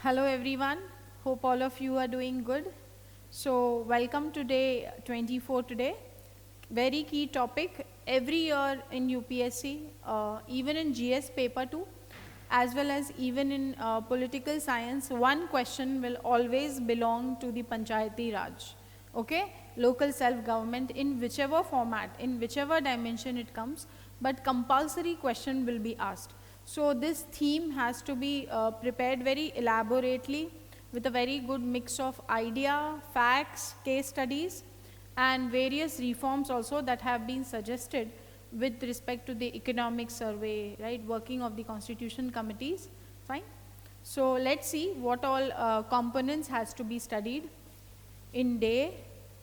Hello everyone, hope all of you are doing good. So welcome to day 24 today. Very key topic every year in UPSC, even in GS paper 2, as well as even in political science, one question will always belong to the Panchayati Raj. Okay, local self-government in whichever format, in whichever dimension it comes, but compulsory question will be asked. So this theme has to be prepared very elaborately with a very good mix of idea, facts, case studies, and various reforms also that have been suggested with respect to the economic survey, right, working of the constitution committees. Fine. So let's see what all components has to be studied in day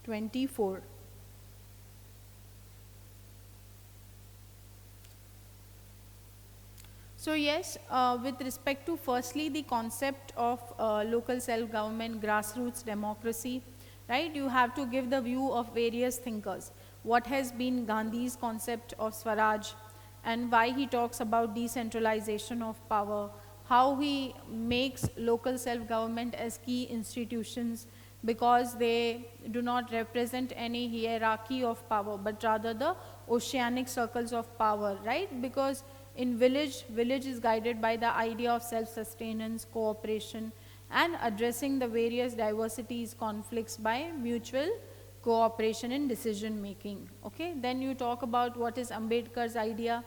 24. So yes, with respect to firstly the concept of local self-government, grassroots democracy, right, you have to give the view of various thinkers. What has been Gandhi's concept of Swaraj and why he talks about decentralization of power, how he makes local self-government as key institutions because they do not represent any hierarchy of power but rather the oceanic circles of power, right, because in village is guided by the idea of self-sustenance, cooperation, and addressing the various diversities, conflicts by mutual cooperation in decision making. Okay, then you talk about what is Ambedkar's idea.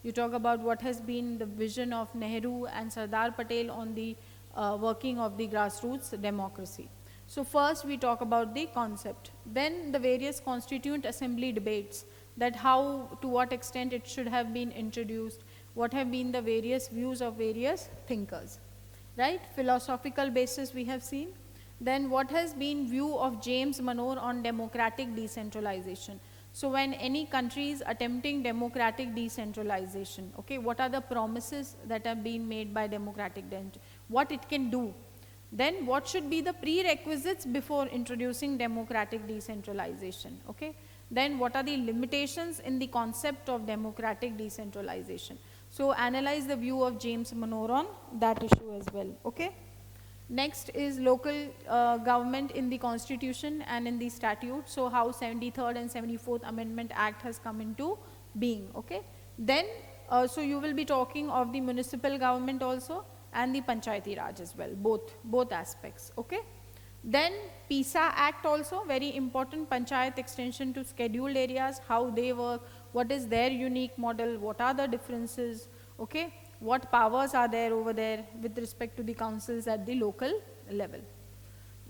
You talk about what has been the vision of Nehru and Sardar Patel on the working of the grassroots democracy. So first we talk about the concept. Then the various constituent assembly debates, that how, to what extent it should have been introduced, what have been the various views of various thinkers, right? Philosophical basis we have seen. Then what has been view of James Monroe on democratic decentralization. So when any country is attempting democratic decentralization, okay, what are the promises that have been made by democratic, what it can do. Then what should be the prerequisites before introducing democratic decentralization, okay. Then what are the limitations in the concept of democratic decentralization. So analyze the view of James Monroe on that issue as well, okay. Next is local government in the constitution and in the statute. So how 73rd and 74th Amendment Act has come into being, okay. Then so you will be talking of the municipal government also and the Panchayati Raj as well, both aspects, okay. Then PISA Act also, very important, Panchayat extension to scheduled areas, how they work, what is their unique model, what are the differences, okay, what powers are there over there with respect to the councils at the local level.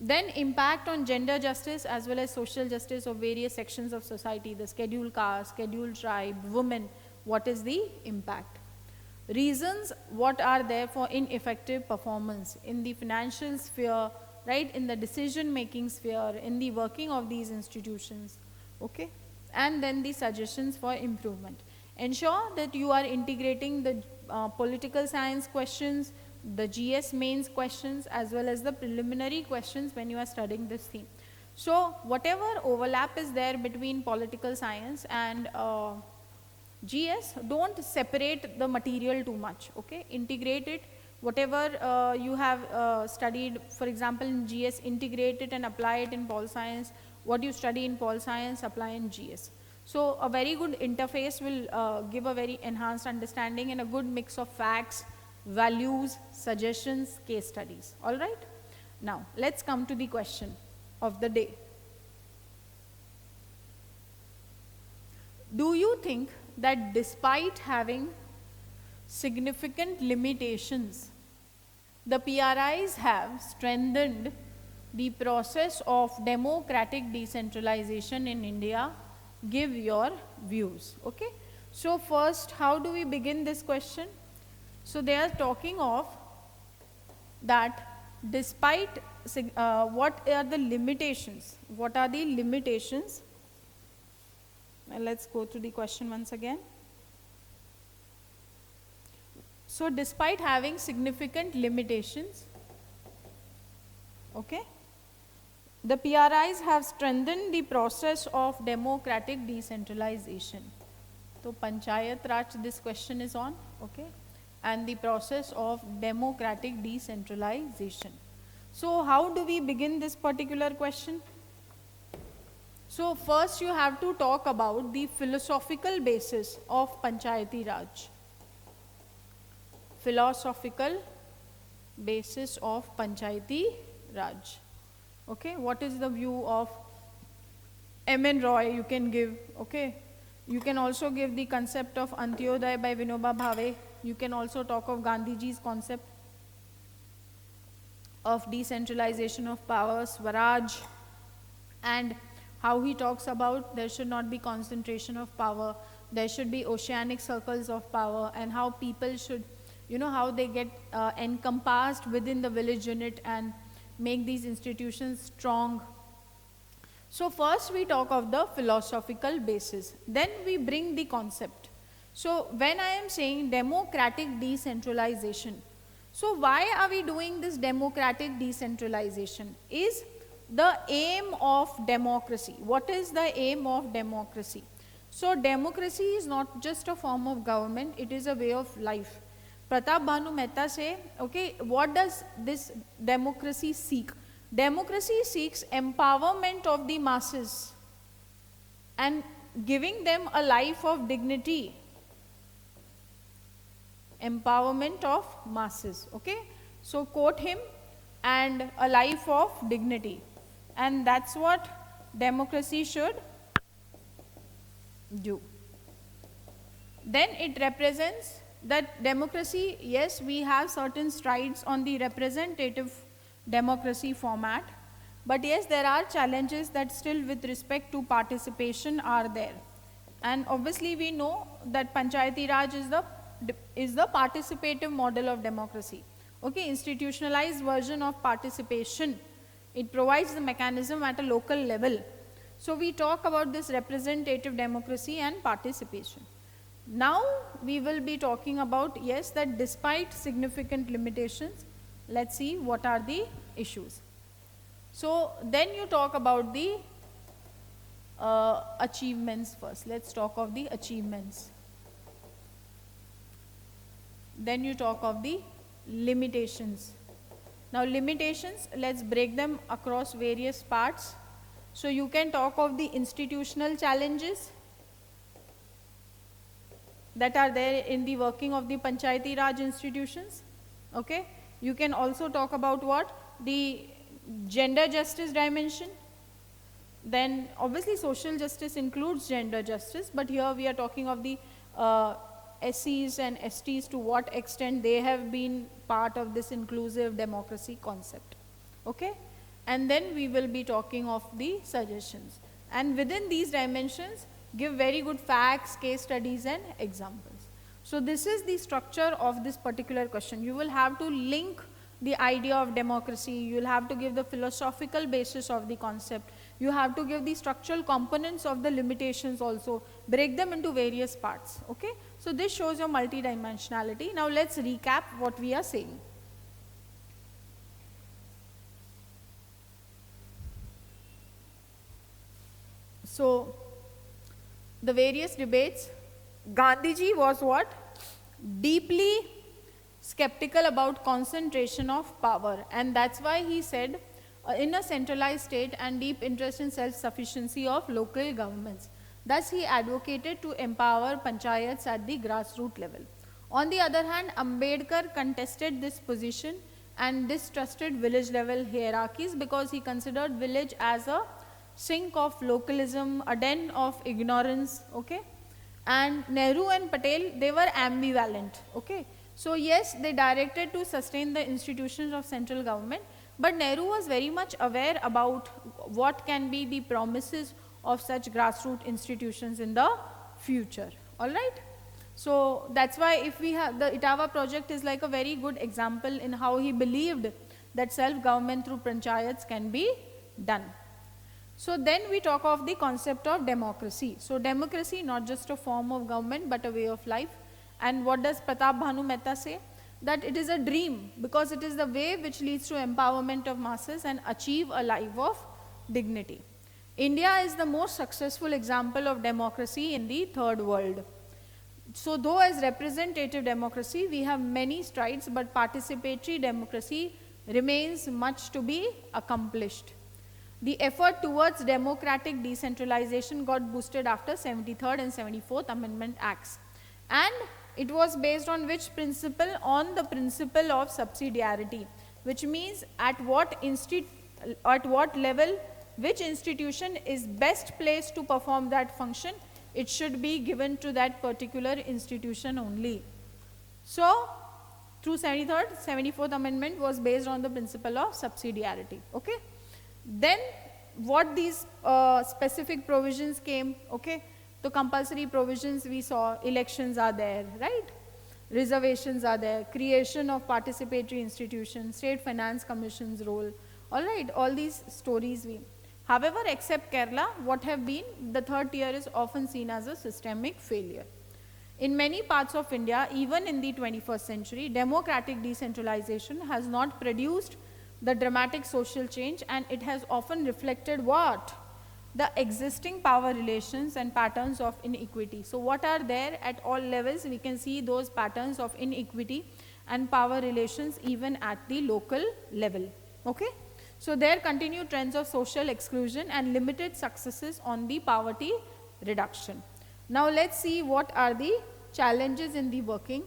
Then impact on gender justice as well as social justice of various sections of society, the scheduled caste, scheduled tribe, women, what is the impact. Reasons, what are there for ineffective performance in the financial sphere, right, in the decision making sphere, in the working of these institutions, okay. And then the suggestions for improvement. Ensure that you are integrating the political science questions, the GS mains questions as well as the preliminary questions when you are studying this theme. So whatever overlap is there between political science and GS, don't separate the material too much, okay, integrate it. Whatever you have studied, for example in GS, integrate it and apply it in pol science. What you study in pol science, apply in GS. So a very good interface will give a very enhanced understanding and a good mix of facts, values, suggestions, case studies, all right. Now let's come to the question of the day. Do you think that despite having significant limitations, the PRIs have strengthened the process of democratic decentralization in India? Give your views, okay. So first, how do we begin this question? So they are talking of that despite what are the limitations, what are the limitations. Let's go to the question once again. So despite having significant limitations, okay, the PRIs have strengthened the process of democratic decentralization. So Panchayat Raj, this question is on, okay. and the process of democratic decentralization. So how do we begin this particular question? So first you have to talk about the philosophical basis of Panchayati Raj. Philosophical basis of Panchayati Raj. Okay, what is the view of M.N. Roy you can give, okay. You can also give the concept of Antyodaya by Vinoba Bhave. You can also talk of Gandhiji's concept of decentralization of power, Swaraj, and how he talks about there should not be concentration of power, there should be oceanic circles of power, and how people should, you know, how they get encompassed within the village unit and make these institutions strong. So first we talk of the philosophical basis, then we bring the concept. So when I am saying democratic decentralization, so why are we doing this democratic decentralization? Is the aim of democracy. What is the aim of democracy? So democracy is not just a form of government, it is a way of life. Pratap Bhanu Mehta say, okay, what does this democracy seek? Democracy seeks empowerment of the masses and giving them a life of dignity. Empowerment of masses, okay. So quote him, and a life of dignity. And that's what democracy should do. Then it represents that democracy, yes, we have certain strides on the representative democracy format, but yes, there are challenges that still with respect to participation are there. And obviously we know that Panchayati Raj is the participative model of democracy. Okay, institutionalized version of participation. It provides the mechanism at a local level. So we talk about this representative democracy and participation. Now we will be talking about, yes, that despite significant limitations, let's see what are the issues. So then you talk about the achievements first. Let's talk of the achievements. Then you talk of the limitations. Now limitations, let's break them across various parts. So you can talk of the institutional challenges that are there in the working of the Panchayati Raj institutions, okay. You can also talk about what? The gender justice dimension. Then obviously social justice includes gender justice, but here we are talking of the SCs and STs, to what extent they have been part of this inclusive democracy concept, okay. And then we will be talking of the suggestions, and within these dimensions give very good facts, case studies and examples. So this is the structure of this particular question. You will have to link the idea of democracy, you will have to give the philosophical basis of the concept, you have to give the structural components of the limitations also, break them into various parts, okay. So this shows your multidimensionality. Now let's recap what we are saying. So the various debates, Gandhiji was what? Deeply skeptical about concentration of power, and that's why he said in a centralized state and deep interest in self-sufficiency of local governments. Thus he advocated to empower panchayats at the grassroots level. On the other hand, Ambedkar contested this position and distrusted village level hierarchies because he considered village as a sink of localism, a den of ignorance, okay. And Nehru and Patel, they were ambivalent, okay. So yes, they directed to sustain the institutions of central government, but Nehru was very much aware about what can be the promises of such grassroots institutions in the future, all right. So that's why if we have the Etawah project is like a very good example in how he believed that self-government through panchayats can be done. So then we talk of the concept of democracy. So democracy, not just a form of government but a way of life. And what does Pratap Bhanu Mehta say? That it is a dream because it is the way which leads to empowerment of masses and achieve a life of dignity. India is the most successful example of democracy in the third world. So though as representative democracy, we have many strides, but participatory democracy remains much to be accomplished. The effort towards democratic decentralization got boosted after 73rd and 74th Amendment Acts. And it was based on which principle? On the principle of subsidiarity, which means at what level, which institution is best placed to perform that function, it should be given to that particular institution only. So, through 73rd, 74th Amendment was based on the principle of subsidiarity. Okay. Then what these specific provisions came, okay. So compulsory provisions we saw, elections are there, right? Reservations are there, creation of participatory institutions, state finance commission's role, all right, all these stories we. However, except Kerala, what have been, the third tier is often seen as a systemic failure. In many parts of India, even in the 21st century, democratic decentralization has not produced the dramatic social change, and it has often reflected what? The existing power relations and patterns of inequity. So what are there at all levels? We can see those patterns of inequity and power relations even at the local level. Okay? So there continue trends of social exclusion and limited successes on the poverty reduction. Now let's see what are the challenges in the working.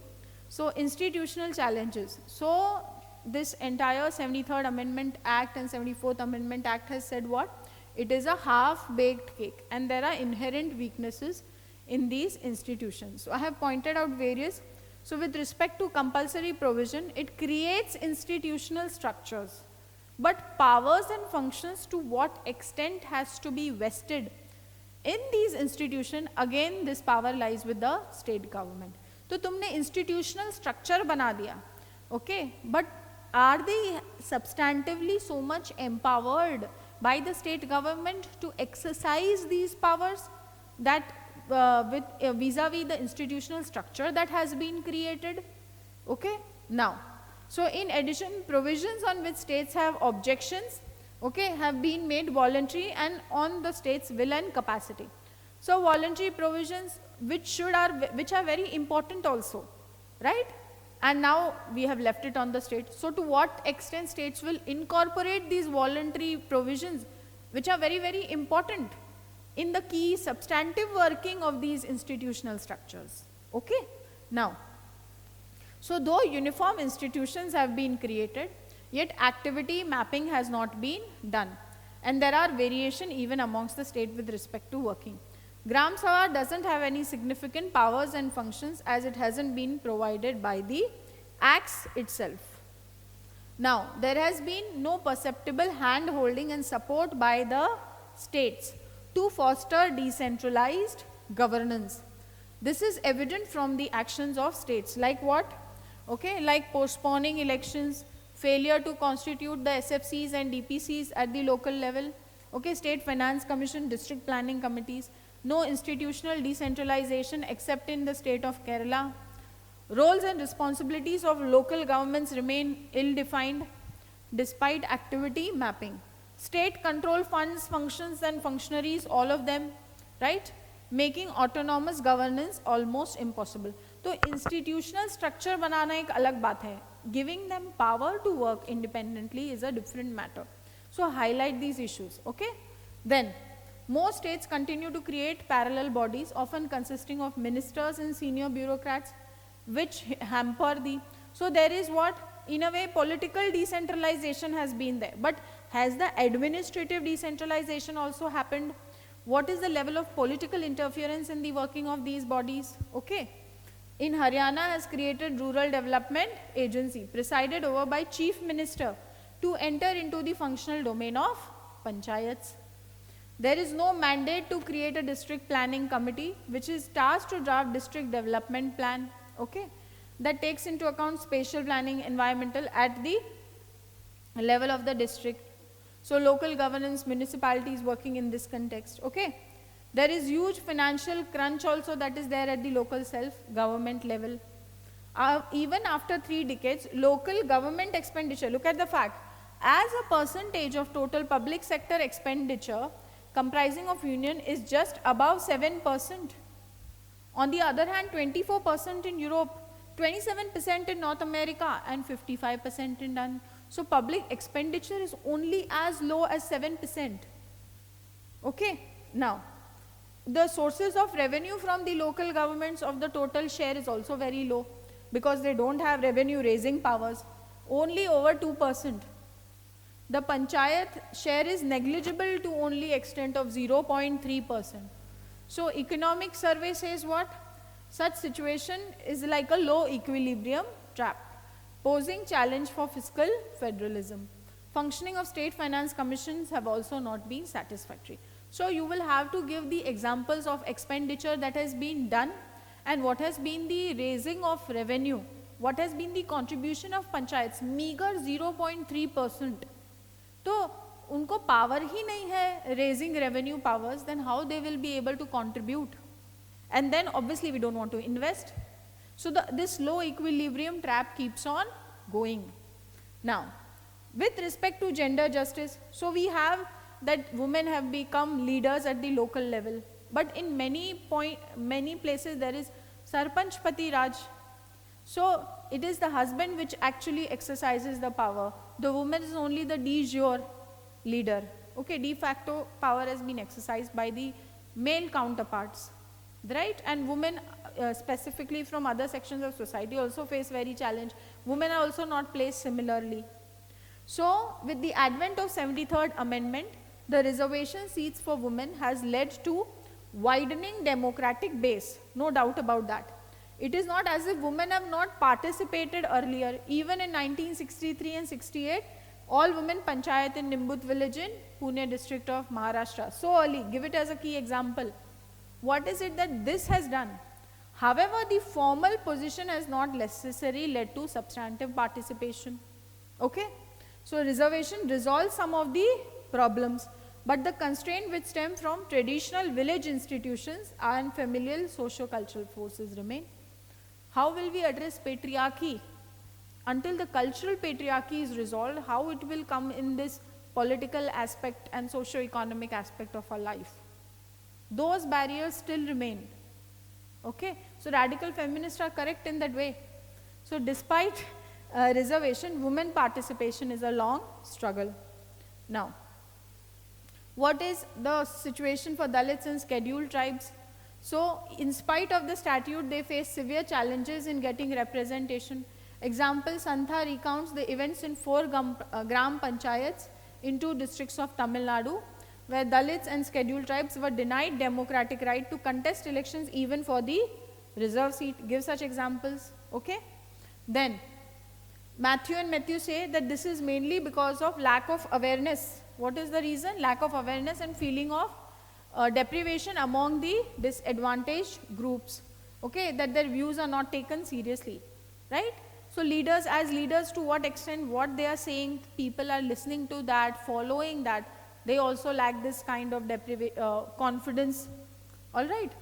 So institutional challenges. So this entire 73rd Amendment Act and 74th Amendment Act has said what? It is a half-baked cake, and there are inherent weaknesses in these institutions. So I have pointed out various. So with respect to compulsory provision, it creates institutional structures, but powers and functions to what extent has to be vested in these institutions, again this power lies with the state government. So तुमने institutional structure बना दिया, okay, but are they substantively so much empowered by the state government to exercise these powers that vis-a-vis the institutional structure that has been created? Okay. Now, so in addition, provisions on which states have objections, okay, have been made voluntary and on the state's will and capacity. So voluntary provisions which are very important also, right? And now we have left it on the state. So to what extent states will incorporate these voluntary provisions which are very, very important in the key substantive working of these institutional structures. Okay. Now, so though uniform institutions have been created, yet activity mapping has not been done, and there are variation even amongst the state with respect to working. Gram Sabha doesn't have any significant powers and functions as it hasn't been provided by the acts itself. Now, there has been no perceptible hand holding and support by the states to foster decentralized governance. This is evident from the actions of states, like what? Okay, like postponing elections, failure to constitute the SFCs and DPCs at the local level, okay, state finance commission, district planning committees, no institutional decentralization except in the state of Kerala. Roles and responsibilities of local governments remain ill-defined despite activity mapping. State control funds, functions and functionaries, all of them, right, making autonomous governance almost impossible. So institutional structure banana एक अलग बात है. Giving them power to work independently is a different matter. So highlight these issues, okay? Then, most states continue to create parallel bodies, often consisting of ministers and senior bureaucrats, which hamper the. So there is what? In a way, political decentralization has been there. But has the administrative decentralization also happened? What is the level of political interference in the working of these bodies? Okay. In Haryana has created Rural Development Agency, presided over by Chief Minister, to enter into the functional domain of panchayats. There is no mandate to create a district planning committee, which is tasked to draft district development plan, okay, that takes into account spatial planning, environmental at the level of the district. So local governance, municipalities working in this context, okay. There is huge financial crunch also that is there at the local self-government level. Even after 3 decades, local government expenditure, look at the fact, as a percentage of total public sector expenditure comprising of union is just above 7% On the other hand, 24% in Europe, 27% in North America, and 55% in done. So public expenditure is only as low as 7%. Okay, now the sources of revenue from the local governments of the total share is also very low, because they don't have revenue raising powers, only over 2%. The panchayat share is negligible to only extent of 0.3%. So economic survey says what? Such situation is like a low equilibrium trap, posing challenge for fiscal federalism. Functioning of state finance commissions have also not been satisfactory. So you will have to give the examples of expenditure that has been done and what has been the raising of revenue, what has been the contribution of panchayats, meager 0.3%. तो उनको power ही नहीं है raising revenue powers, then how they will be able to contribute? And then obviously we don't want to invest. So this low equilibrium trap keeps on going. Now, with respect to gender justice, so we have that women have become leaders at the local level, but in many places there is Sarpanch Pati Raj. So it is the husband which actually exercises the power. The woman is only the de jure leader. Okay, de facto power has been exercised by the male counterparts, right? And women specifically from other sections of society also face very challenge. Women are also not placed similarly. So with the advent of 73rd Amendment, the reservation seats for women has led to widening democratic base, no doubt about that. It is not as if women have not participated earlier. Even in 1963 and 68, all women panchayat in Nimbut village in Pune district of Maharashtra. So early, give it as a key example. What is it that this has done? However, the formal position has not necessarily led to substantive participation. Okay? So reservation resolves some of the problems, but the constraint which stem from traditional village institutions and familial socio-cultural forces remain. How will we address patriarchy? Until the cultural patriarchy is resolved, how it will come in this political aspect and socio-economic aspect of our life? Those barriers still remain. Okay? So radical feminists are correct in that way. So despite reservation, women participation is a long struggle. Now, what is the situation for Dalits and scheduled tribes? So in spite of the statute, they face severe challenges in getting representation. Example, Santha recounts the events in 4 gram panchayats in 2 districts of Tamil Nadu, where Dalits and scheduled tribes were denied democratic right to contest elections even for the reserve seat. Give such examples. Okay? Then Matthew and Matthew say that this is mainly because of lack of awareness. What is the reason? Lack of awareness and feeling of deprivation among the disadvantaged groups. Okay, that their views are not taken seriously, right? So leaders, as leaders, to what extent what they are saying, people are listening to that, following that. They also lack this kind of confidence, all right?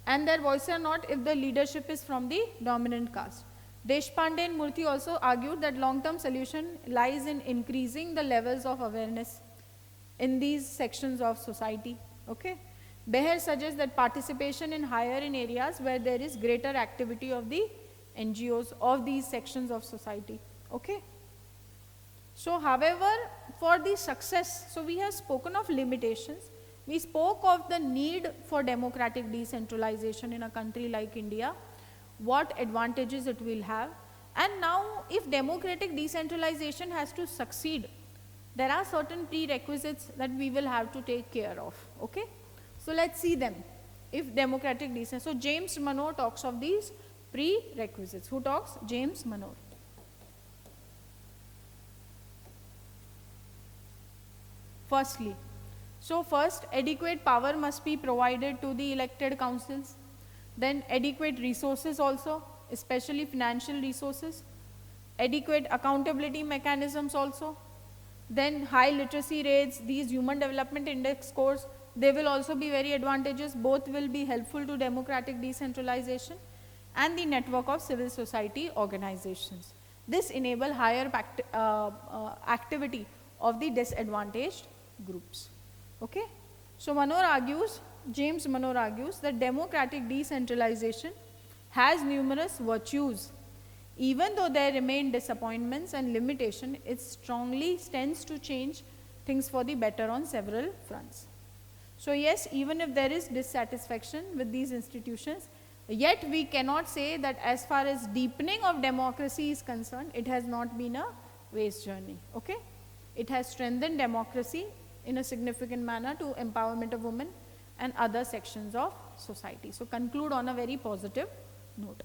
And their voices are not if the leadership is from the dominant caste. Deshpande and Murthy also argued that long-term solution lies in increasing the levels of awareness in these sections of society. Okay? Beher suggests that participation in higher in areas where there is greater activity of the NGOs of these sections of society. Okay? So, however, for the success, so we have spoken of limitations. We spoke of the need for democratic decentralization in a country like India, what advantages it will have. And now, if democratic decentralization has to succeed, there are certain prerequisites that we will have to take care of. Okay? So let's see them. If democratic decentralization. So James Monroe talks of these prerequisites. Who talks? James Monroe. Firstly, so first, adequate power must be provided to the elected councils. Then adequate resources also, especially financial resources. Adequate accountability mechanisms also. Then high literacy rates, these human development index scores, they will also be very advantageous. Both will be helpful to democratic decentralization. And the network of civil society organizations. This enable higher activity of the disadvantaged groups. Okay? So Manor argues James Monroe argues that democratic decentralization has numerous virtues. Even though there remain disappointments and limitations, it strongly tends to change things for the better on several fronts. So yes, even if there is dissatisfaction with these institutions, yet we cannot say that as far as deepening of democracy is concerned, it has not been a waste journey. Okay? It has strengthened democracy in a significant manner to empowerment of women and other sections of society. So conclude on a very positive note.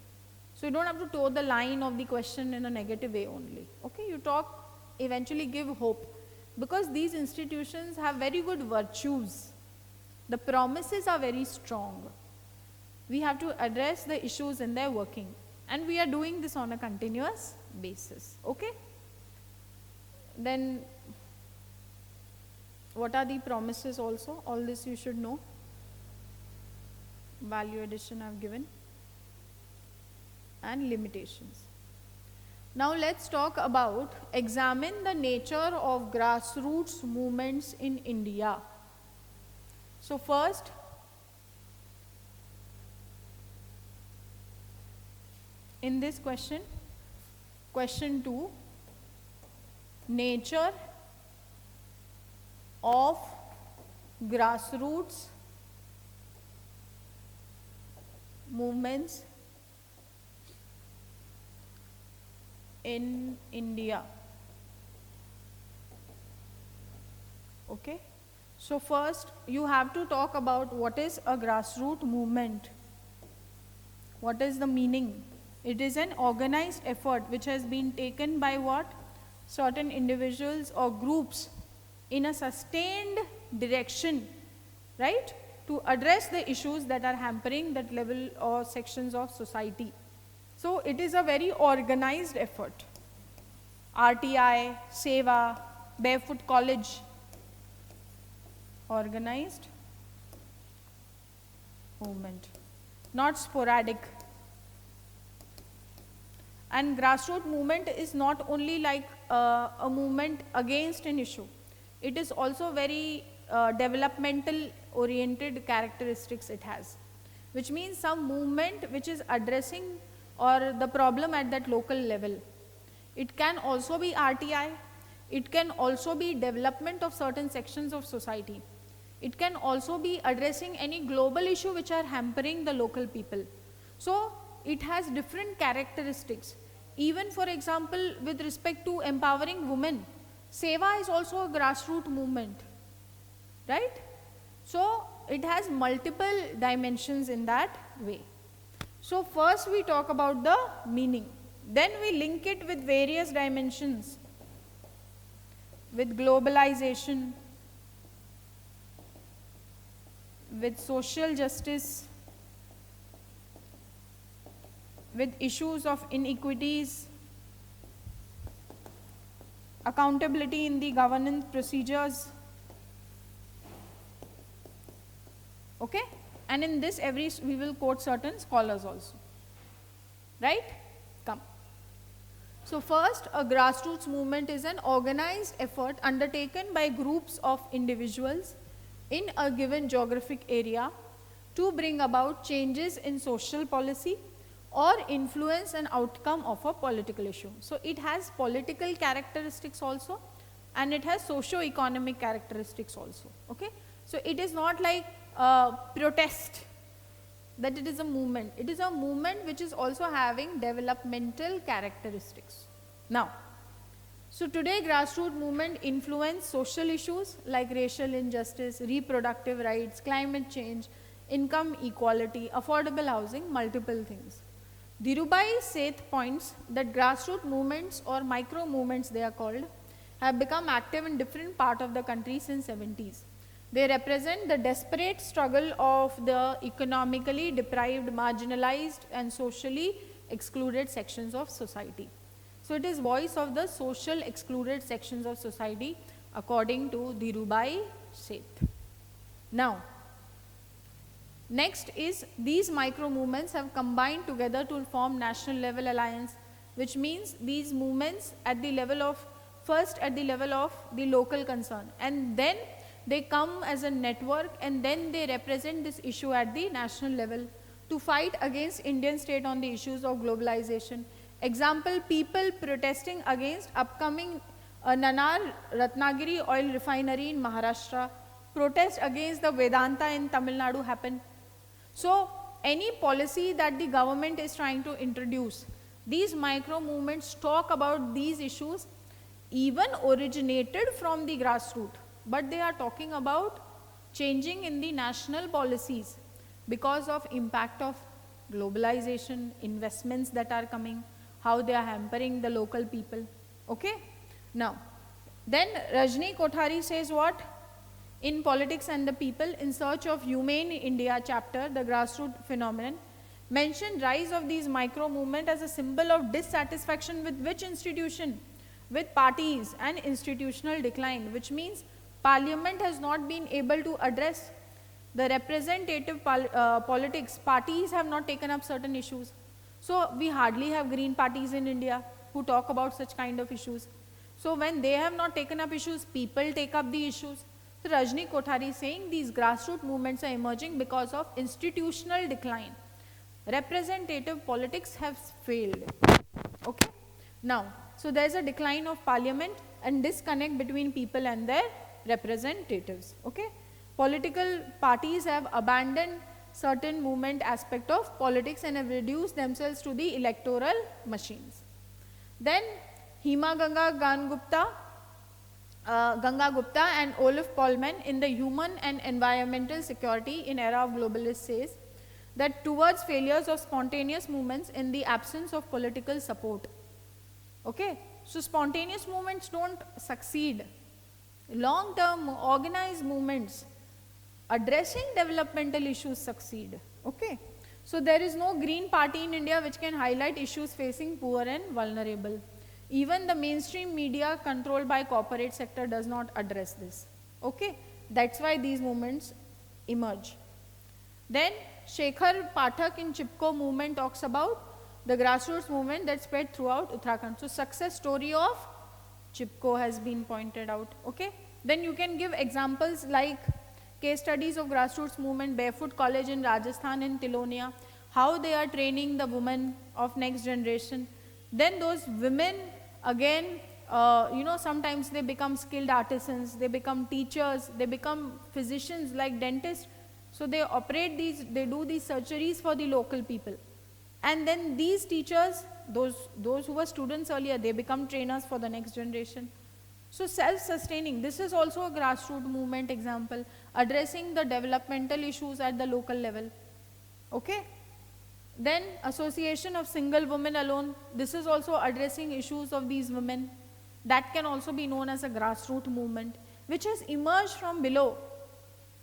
So you don't have to toe the line of the question in a negative way only. Okay? You talk, eventually give hope, because these institutions have very good virtues. The promises are very strong. We have to address the issues in their working, and we are doing this on a continuous basis. Okay? Then what are the promises also? All this you should know. Value addition I have given, and limitations. Now let's talk about, examine the nature of grassroots movements in India. So first, in this question, question 2, nature of grassroots movements in India. Okay? So first you have to talk about what is a grassroots movement. What is the meaning? It is an organized effort which has been taken by what? Certain individuals or groups in a sustained direction, right? To address the issues that are hampering that level or sections of society. So it is a very organized effort. RTI, Seva, Barefoot College, organized movement, not sporadic. And grassroots movement is not only like a movement against an issue. It is also very developmental oriented characteristics it has, which means some movement which is addressing or the problem at that local level. It can also be RTI, it can also be development of certain sections of society. It can also be addressing any global issue which are hampering the local people. So it has different characteristics. Even for example, with respect to empowering women, Seva is also a grassroots movement, right? So it has multiple dimensions in that way. So first we talk about the meaning, then we link it with various dimensions, with globalization, with social justice, with issues of inequities, accountability in the governance procedures. Okay? And in this we will quote certain scholars also. Right? Come. So first, a grassroots movement is an organized effort undertaken by groups of individuals in a given geographic area to bring about changes in social policy or influence an outcome of a political issue. So it has political characteristics also, and it has socio-economic characteristics also. Okay? So it is not like protest that it is a movement. It is a movement which is also having developmental characteristics. Now, so today grassroots movement influence social issues like racial injustice, reproductive rights, climate change, income equality, affordable housing, multiple things. Dhirubhai Seth points that grassroots movements, or micro movements they are called, have become active in different parts of the country since 70s. They represent the desperate struggle of the economically deprived, marginalized and socially excluded sections of society. So it is voice of the social excluded sections of society according to Dhirubhai Seth. Now, next is these micro movements have combined together to form national level alliance, which means these movements at the level of, first at the level of the local concern, and then They come as a network and then they represent this issue at the national level to fight against Indian state on the issues of globalization. Example, people protesting against upcoming Nanar Ratnagiri oil refinery in Maharashtra, protest against the Vedanta in Tamil Nadu happened. So any policy that the government is trying to introduce, these micro movements talk about these issues, even originated from the grassroots, but they are talking about changing in the national policies because of impact of globalization, investments that are coming, how they are hampering the local people. Okay? Now, then Rajni Kothari says what? In Politics and the People, in Search of Humane India chapter, the grassroots phenomenon, mentioned rise of these micro movement as a symbol of dissatisfaction with which institution? With parties and institutional decline, which means Parliament has not been able to address the representative politics. Parties have not taken up certain issues. So we hardly have green parties in India who talk about such kind of issues. So when they have not taken up issues, people take up the issues. So Rajni Kothari is saying these grassroots movements are emerging because of institutional decline. Representative politics has failed. Okay? Now, so there is a decline of parliament and disconnect between people and their representatives. Okay? Political parties have abandoned certain movement aspect of politics and have reduced themselves to the electoral machines. Then Hema Ganga Gupta and Olaf Polman in the Human and Environmental Security in Era of Globalists says that towards failures of spontaneous movements in the absence of political support. Okay? So spontaneous movements don't succeed. Long-term organized movements addressing developmental issues succeed. Okay? So there is no green party in India which can highlight issues facing poor and vulnerable. Even the mainstream media controlled by corporate sector does not address this. Okay? That's why these movements emerge. Then Shekhar Pathak in Chipko movement talks about the grassroots movement that spread throughout Uttarakhand. So success story of Chipko has been pointed out. Okay? Then you can give examples like case studies of grassroots movement, Barefoot College in Rajasthan and Tilonia, how they are training the women of next generation. Then those women again, sometimes they become skilled artisans, they become teachers, they become physicians like dentists. So they operate these, they do these surgeries for the local people. And then these teachers, those who were students earlier, they become trainers for the next generation. So self-sustaining, this is also a grassroots movement example, addressing the developmental issues at the local level. Okay? Then association of single women alone, this is also addressing issues of these women. That can also be known as a grassroots movement, which has emerged from below.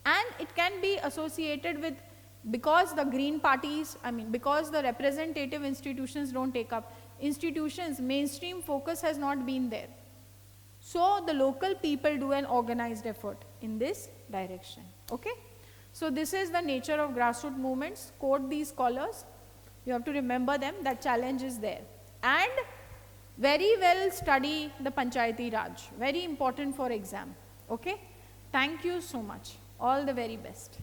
And it can be associated with, because the green parties, because the representative institutions don't take up, institutions, mainstream focus has not been there. So the local people do an organized effort in this direction. Okay? So this is the nature of grassroots movements. Quote these scholars. You have to remember them, that challenge is there. And very well study the Panchayati Raj. Very important for exam. Okay? Thank you so much. All the very best.